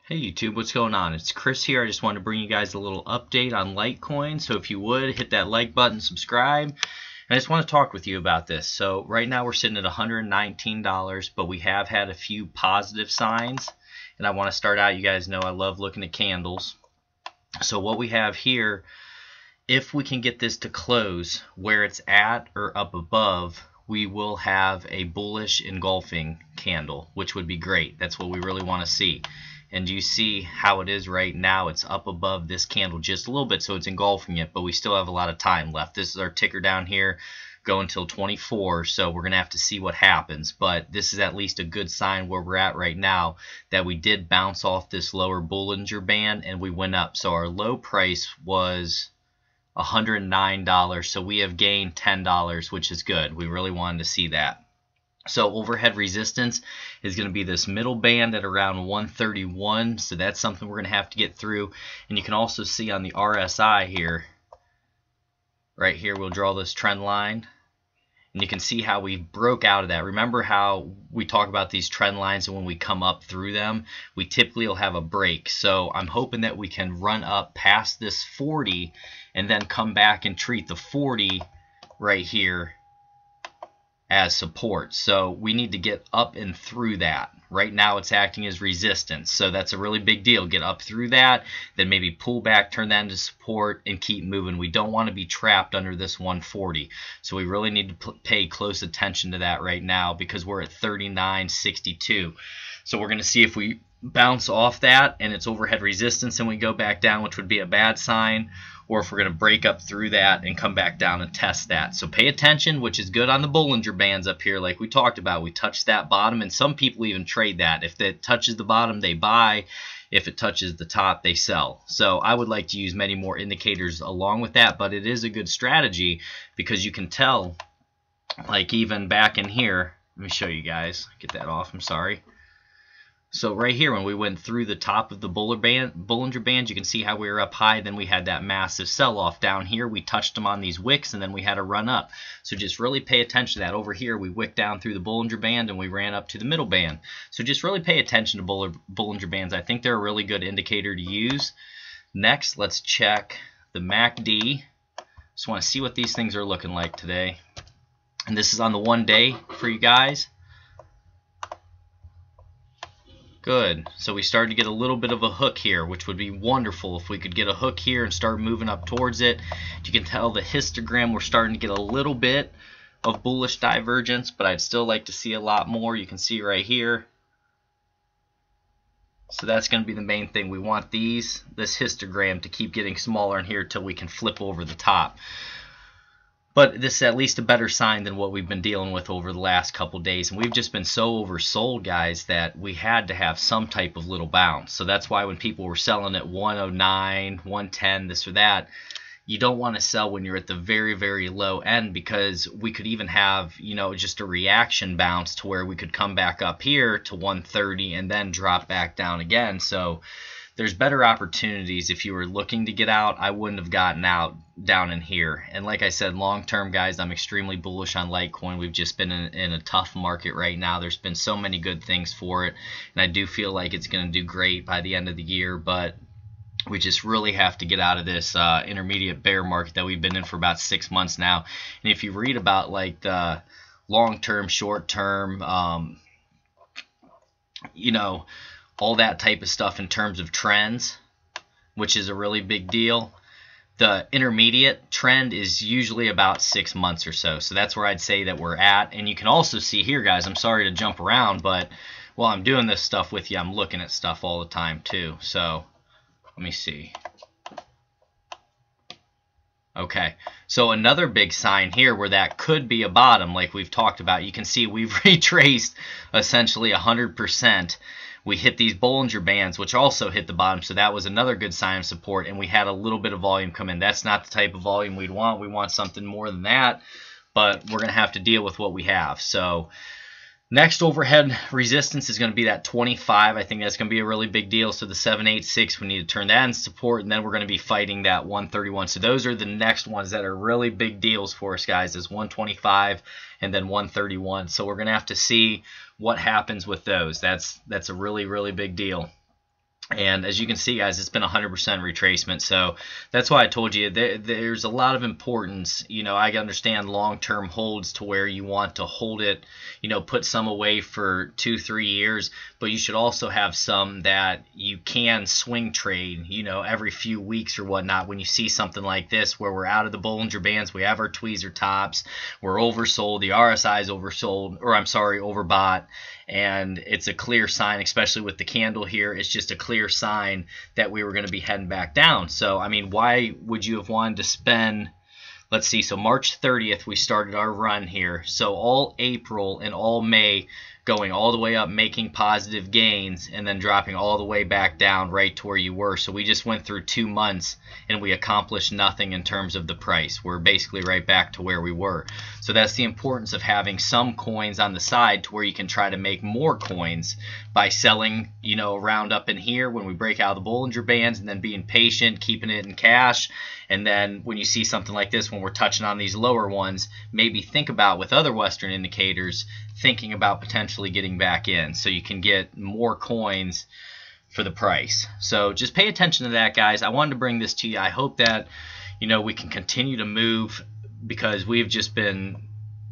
Hey YouTube, what's going on? It's Chris here. I just wanted to bring you guys a little update on Litecoin. So if you would, hit that like button, subscribe. And I just want to talk with you about this. So right now we're sitting at $119, but we have had a few positive signs. And I want to start out, you guys know I love looking at candles. So what we have here, if we can get this to close where it's at or up above, we will have a bullish engulfing candle, which would be great. That's what we really want to see. And you see how it is right now. It's up above this candle just a little bit, so it's engulfing it, but we still have a lot of time left. This is our ticker down here, go until 24, so we're going to have to see what happens. But this is at least a good sign where we're at right now, that we did bounce off this lower Bollinger Band and we went up. So our low price was $109, so we have gained $10, which is good. We really wanted to see that. So overhead resistance is going to be this middle band at around 131, so that's something we're going to have to get through. And you can also see on the RSI here, right here, we'll draw this trend line, and you can see how we broke out of that. Remember how we talk about these trend lines, and when we come up through them, we typically will have a break. So I'm hoping that we can run up past this 40 and then come back and treat the 40 right here as support. So we need to get up and through that. Right now it's acting as resistance, so that's a really big deal. Get up through that, then maybe pull back, turn that into support, and keep moving. We don't want to be trapped under this 140, so we really need to pay close attention to that right now, because we're at 39.62. so we're going to see if we bounce off that and it's overhead resistance and we go back down, which would be a bad sign, or if we're going to break up through that and come back down and test that. So pay attention, which is good on the Bollinger Bands up here like we talked about. We touched that bottom, and some people even trade that. If it touches the bottom, they buy. If it touches the top, they sell. So I would like to use many more indicators along with that, but it is a good strategy because you can tell, like even back in here, let me show you guys. Get that off, I'm sorry. So right here, when we went through the top of the Bollinger Band, you can see how we were up high. Then we had that massive sell-off down here. We touched them on these wicks, and then we had a run up. So just really pay attention to that. Over here, we wicked down through the Bollinger Band, and we ran up to the middle band. So just really pay attention to Bollinger Bands. I think they're a really good indicator to use. Next, let's check the MACD. Just want to see what these things are looking like today. And this is on the 1 day for you guys. Good. So we started to get a little bit of a hook here, which would be wonderful if we could get a hook here and start moving up towards it. You can tell the histogram, we're starting to get a little bit of bullish divergence, but I'd still like to see a lot more. You can see right here. So that's going to be the main thing. We want this histogram to keep getting smaller in here until we can flip over the top. But this is at least a better sign than what we've been dealing with over the last couple days. And we've just been so oversold, guys, that we had to have some type of little bounce. So that's why when people were selling at 109, 110, this or that, you don't want to sell when you're at the very, very low end, because we could even have, you know, just a reaction bounce to where we could come back up here to 130 and then drop back down again. So there's better opportunities. If you were looking to get out, I wouldn't have gotten out down in here. And like I said, long term, guys, I'm extremely bullish on Litecoin. We've just been in a tough market right now. There's been so many good things for it, and I do feel like it's going to do great by the end of the year, but we just really have to get out of this intermediate bear market that we've been in for about 6 months now. And if you read about like the long term, short term, you know, all that type of stuff in terms of trends, which is a really big deal. The intermediate trend is usually about 6 months or so. So that's where I'd say that we're at. And you can also see here, guys, I'm sorry to jump around, but while I'm doing this stuff with you, I'm looking at stuff all the time too. So let me see. Okay, so another big sign here where that could be a bottom, like we've talked about. You can see we've retraced essentially 100%. We hit these Bollinger Bands, which also hit the bottom, so that was another good sign of support, and we had a little bit of volume come in. That's not the type of volume we'd want. We want something more than that, but we're going to have to deal with what we have. So next overhead resistance is going to be that 25. I think that's going to be a really big deal. So the 786, we need to turn that in support, and then we're going to be fighting that 131. So those are the next ones that are really big deals for us, guys, is 125 and then 131. So we're going to have to see what happens with those. That's a really, really big deal. And as you can see, guys, it's been 100% retracement. So that's why I told you there's a lot of importance. You know, I understand long-term holds to where you want to hold it, you know, put some away for 2-3 years, but you should also have some that you can swing trade, you know, every few weeks or whatnot. When you see something like this where we're out of the Bollinger Bands, we have our tweezer tops, we're oversold, the RSI is oversold, or I'm sorry, overbought. And it's a clear sign, especially with the candle here, it's just a clear sign that we were going to be heading back down. So, I mean, why would you have wanted to spend, let's see, so March 30th we started our run here. So all April and all May going all the way up, making positive gains, and then dropping all the way back down right to where you were. So we just went through 2 months and we accomplished nothing in terms of the price. We're basically right back to where we were. So that's the importance of having some coins on the side to where you can try to make more coins by selling, you know, around up in here when we break out of the Bollinger Bands, and then being patient, keeping it in cash. And then when you see something like this, when we're touching on these lower ones, maybe think about, with other Western indicators, thinking about potentially getting back in so you can get more coins for the price. So just pay attention to that, guys. I wanted to bring this to you. I hope that, you know, we can continue to move, because we've just been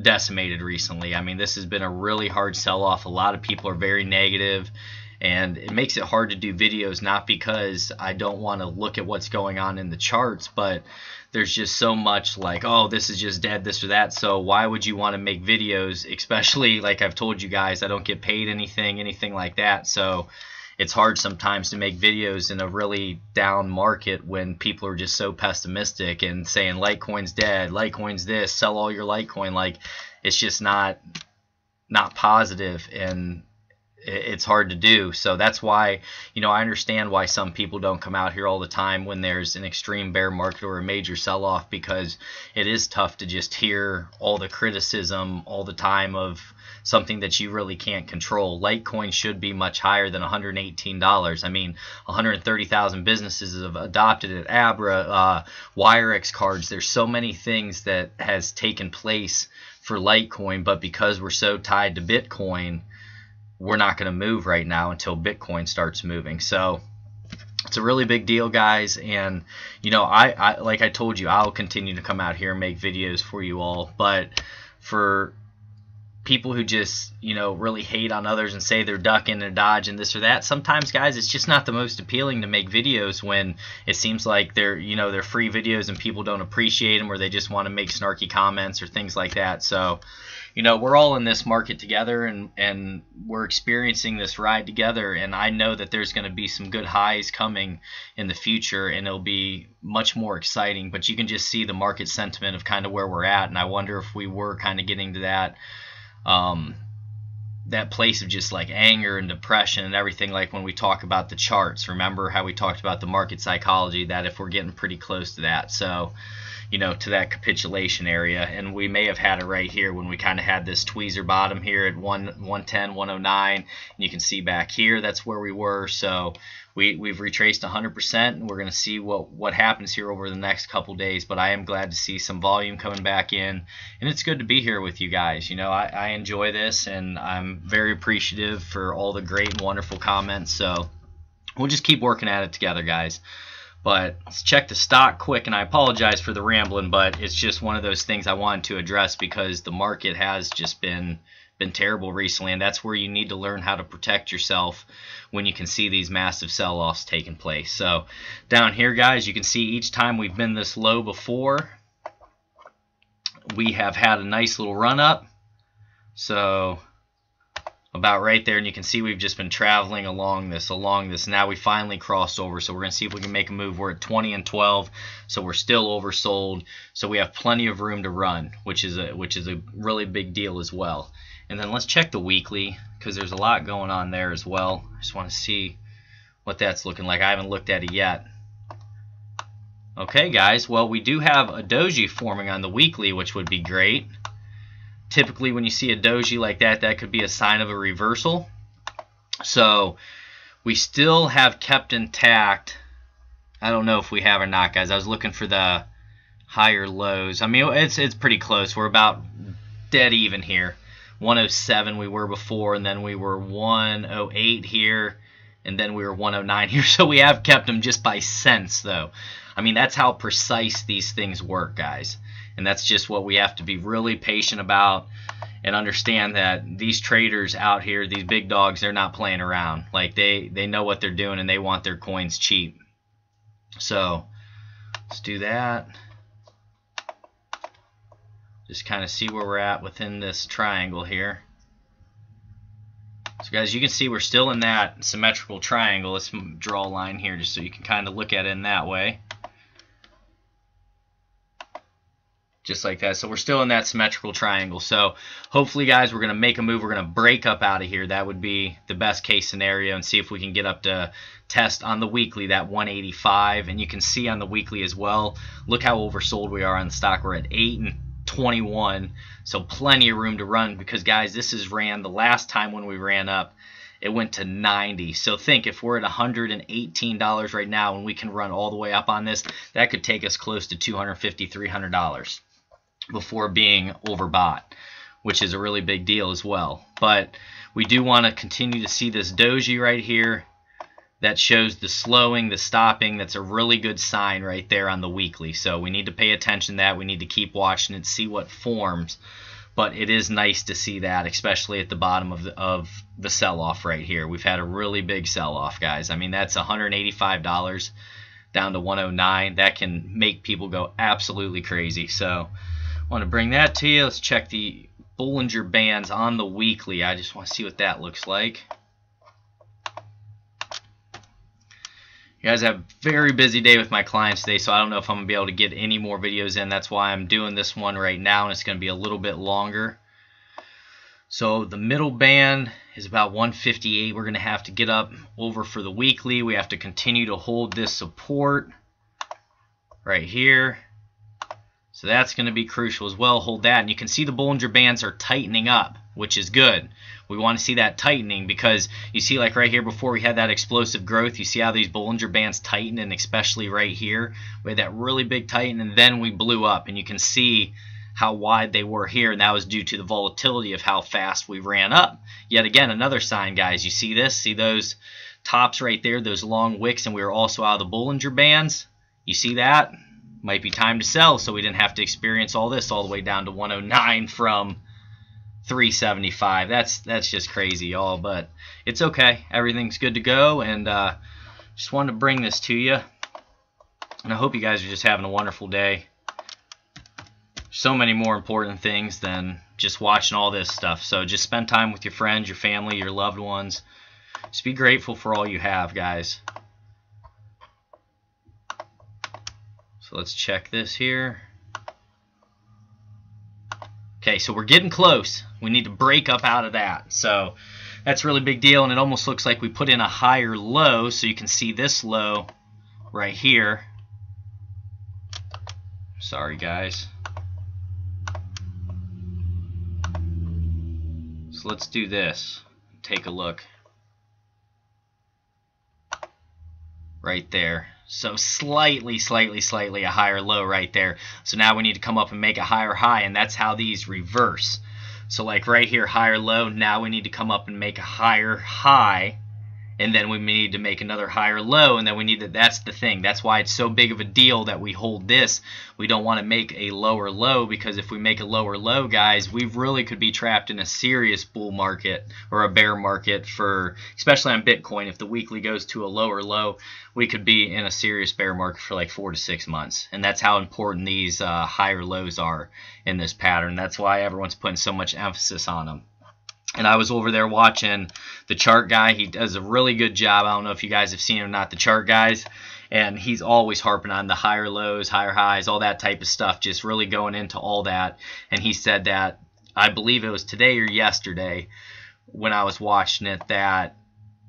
decimated recently. I mean, this has been a really hard sell-off. A lot of people are very negative, and it makes it hard to do videos, not because I don't want to look at what's going on in the charts, but there's just so much like, oh, this is just dead, this or that. So why would you want to make videos, especially like I've told you guys, I don't get paid anything like that. So it's hard sometimes to make videos in a really down market when people are just so pessimistic and saying Litecoin's dead, Litecoin's this, sell all your Litecoin. Like, it's just not positive, and it's hard to do. So that's why, you know, I understand why some people don't come out here all the time when there's an extreme bear market or a major sell-off, because it is tough to just hear all the criticism all the time of something that you really can't control. Litecoin should be much higher than $118. I mean, 130,000 businesses have adopted it. Abra, WireX cards. There's so many things that has taken place for Litecoin, but because we're so tied to Bitcoin, we're not going to move right now until Bitcoin starts moving. So it's a really big deal, guys. And, you know, I like I told you, I'll continue to come out here and make videos for you all. But for people who just, you know, really hate on others and say they're ducking and dodging this or that, sometimes, guys, it's just not the most appealing to make videos when it seems like they're, you know, they're free videos and people don't appreciate them, or they just want to make snarky comments or things like that. So, you know, we're all in this market together, and we're experiencing this ride together, and I know that there's going to be some good highs coming in the future, and it'll be much more exciting. But you can just see the market sentiment of kind of where we're at, and I wonder if we were kind of getting to that that place of just like anger and depression and everything, like when we talk about the charts. Remember how we talked about the market psychology, that if we're getting pretty close to that, so, you know, to that capitulation area. And we may have had it right here when we kind of had this tweezer bottom here at 110, 109, and you can see back here that's where we were. So we've retraced 100%, and we're going to see what happens here over the next couple days. But I am glad to see some volume coming back in, and it's good to be here with you guys. You know, I enjoy this, and I'm very appreciative for all the great and wonderful comments. So we'll just keep working at it together, guys. But let's check the stock quick, and I apologize for the rambling, but it's just one of those things I wanted to address because the market has just been terrible recently, and that's where you need to learn how to protect yourself when you can see these massive sell-offs taking place. So down here, guys, you can see each time we've been this low before, we have had a nice little run up. So about right there, and you can see we've just been traveling along this. Now we finally crossed over, so we're going to see if we can make a move. We're at 20 and 12, so we're still oversold. So we have plenty of room to run, which is a really big deal as well. And then let's check the weekly, because there's a lot going on there as well. I just want to see what that's looking like. I haven't looked at it yet. Okay, guys, well, we do have a Doji forming on the weekly, which would be great. Typically, when you see a Doji like that, that could be a sign of a reversal. So we still have kept intact. I don't know if we have or not, guys. I was looking for the higher lows. I mean, it's pretty close. We're about dead even here. 107 we were before, and then we were 108 here, and then we were 109 here. So we have kept them just by cents, though. I mean, that's how precise these things work, guys. And that's just what we have to be really patient about and understand that these traders out here, these big dogs, they're not playing around. Like, they know what they're doing, and they want their coins cheap. So let's do that. Just kind of see where we're at within this triangle here. So guys, you can see we're still in that symmetrical triangle. Let's draw a line here just so you can kind of look at it in that way. Just like that. So we're still in that symmetrical triangle. So hopefully, guys, we're going to make a move. We're going to break up out of here. That would be the best case scenario, and see if we can get up to test on the weekly that 185. And you can see on the weekly as well, look how oversold we are on the stock. We're at 8 and 21, so plenty of room to run, because guys, this is ran the last time when we ran up, it went to 90. So think, if we're at $118 right now and we can run all the way up on this, that could take us close to $250, $300 before being overbought, which is a really big deal as well. But we do want to continue to see this doji right here that shows the slowing, the stopping. That's a really good sign right there on the weekly. So we need to pay attention to that. We need to keep watching it, see what forms. But it is nice to see that, especially at the bottom of the sell-off right here. We've had a really big sell-off, guys. I mean, that's $185 down to 109. That can make people go absolutely crazy. So I want to bring that to you. Let's check the Bollinger Bands on the weekly. I just want to see what that looks like. You guys have a very busy day with my clients today, so I don't know if I'm going to be able to get any more videos in. That's why I'm doing this one right now, and it's going to be a little bit longer. So the middle band is about 158. We're going to have to get up over for the weekly. We have to continue to hold this support right here. So that's going to be crucial as well. Hold that. And you can see the Bollinger Bands are tightening up, which is good. We want to see that tightening, because you see, like right here before we had that explosive growth, you see how these Bollinger Bands tighten, and especially right here, we had that really big tighten, and then we blew up. And you can see how wide they were here, and that was due to the volatility of how fast we ran up. Yet again, another sign, guys. You see this? See those tops right there, those long wicks, and we were also out of the Bollinger Bands. You see that? Might be time to sell, so we didn't have to experience all this all the way down to 109 from 375. That's just crazy, y'all, but it's okay. Everything's good to go, and just wanted to bring this to you, and I hope you guys are just having a wonderful day. So many more important things than just watching all this stuff. So just spend time with your friends, your family, your loved ones. Just be grateful for all you have, guys. So let's check this here. Okay, so we're getting close. We need to break up out of that. So that's a really big deal, and it almost looks like we put in a higher low, so you can see this low right here. Sorry, guys. So let's do this. Take a look. Right there. So slightly a higher low right there. So now we need to come up and make a higher high, and that's how these reverse. So like right here, higher low, now we need to come up and make a higher high, and then we need to make another higher low, and then we need to, that's the thing. That's why it's so big of a deal that we hold this. We don't want to make a lower low, because if we make a lower low, guys, we really could be trapped in a serious bull market or a bear market for, especially on Bitcoin. If the weekly goes to a lower low, we could be in a serious bear market for like 4 to 6 months. And that's how important these higher lows are in this pattern. That's why everyone's putting so much emphasis on them. And I was over there watching the chart guy. He does a really good job. I don't know if you guys have seen him or not, the chart guys. And he's always harping on the higher lows, higher highs, all that type of stuff, just really going into all that. And he said that, I believe it was today or yesterday when I was watching it, that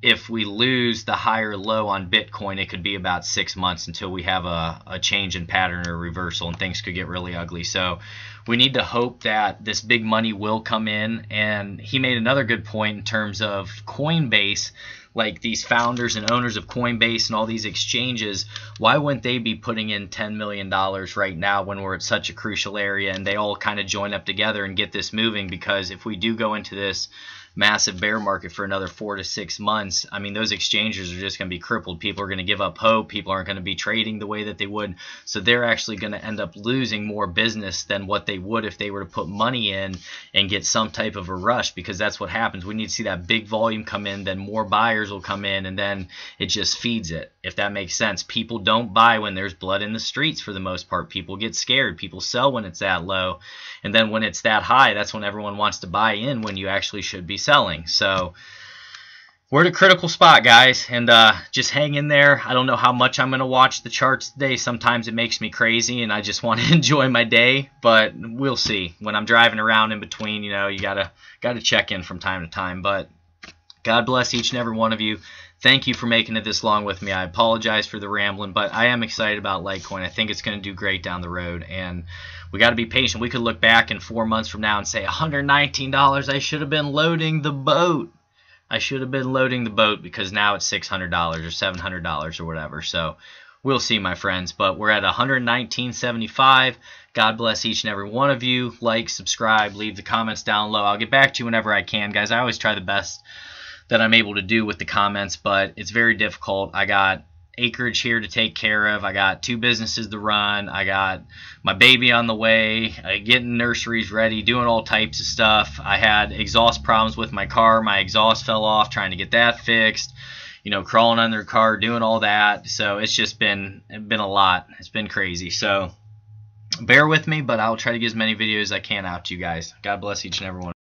if we lose the higher low on Bitcoin, it could be about 6 months until we have a change in pattern or reversal, and things could get really ugly. So we need to hope that this big money will come in. And he made another good point in terms of Coinbase, like these founders and owners of Coinbase and all these exchanges. Why wouldn't they be putting in $10 million right now when we're at such a crucial area, and they all kind of join up together and get this moving? Because if we do go into this massive bear market for another 4 to 6 months, I mean, those exchanges are just going to be crippled. People are going to give up hope. People aren't going to be trading the way that they would. So they're actually going to end up losing more business than what they would if they were to put money in and get some type of a rush, because that's what happens. We need to see that big volume come in, then more buyers will come in, and then it just feeds it, if that makes sense. People don't buy when there's blood in the streets for the most part. People get scared. People sell when it's that low. And then when it's that high, that's when everyone wants to buy in when you actually should be selling. So we're at a critical spot, guys, and just hang in there. I don't know how much I'm going to watch the charts today. Sometimes it makes me crazy, and I just want to enjoy my day, but we'll see. When I'm driving around in between, you know, you gotta check in from time to time. But God bless each and every one of you. Thank you for making it this long with me. I apologize for the rambling, but I am excited about Litecoin. I think it's going to do great down the road, and we got to be patient. We could look back in 4 months from now and say, $119, I should have been loading the boat. I should have been loading the boat, because now it's $600 or $700 or whatever. So we'll see, my friends. But we're at $119.75. God bless each and every one of you. Like, subscribe, leave the comments down low. I'll get back to you whenever I can, guys. I always try the best that I'm able to do with the comments, but it's very difficult. I got acreage here to take care of. I got 2 businesses to run. I got my baby on the way, getting nurseries ready, doing all types of stuff. I had exhaust problems with my car. My exhaust fell off, trying to get that fixed. You know, crawling under the car, doing all that. So it's just been a lot. It's been crazy. So bear with me, but I'll try to get as many videos as I can out to you guys. God bless each and every one.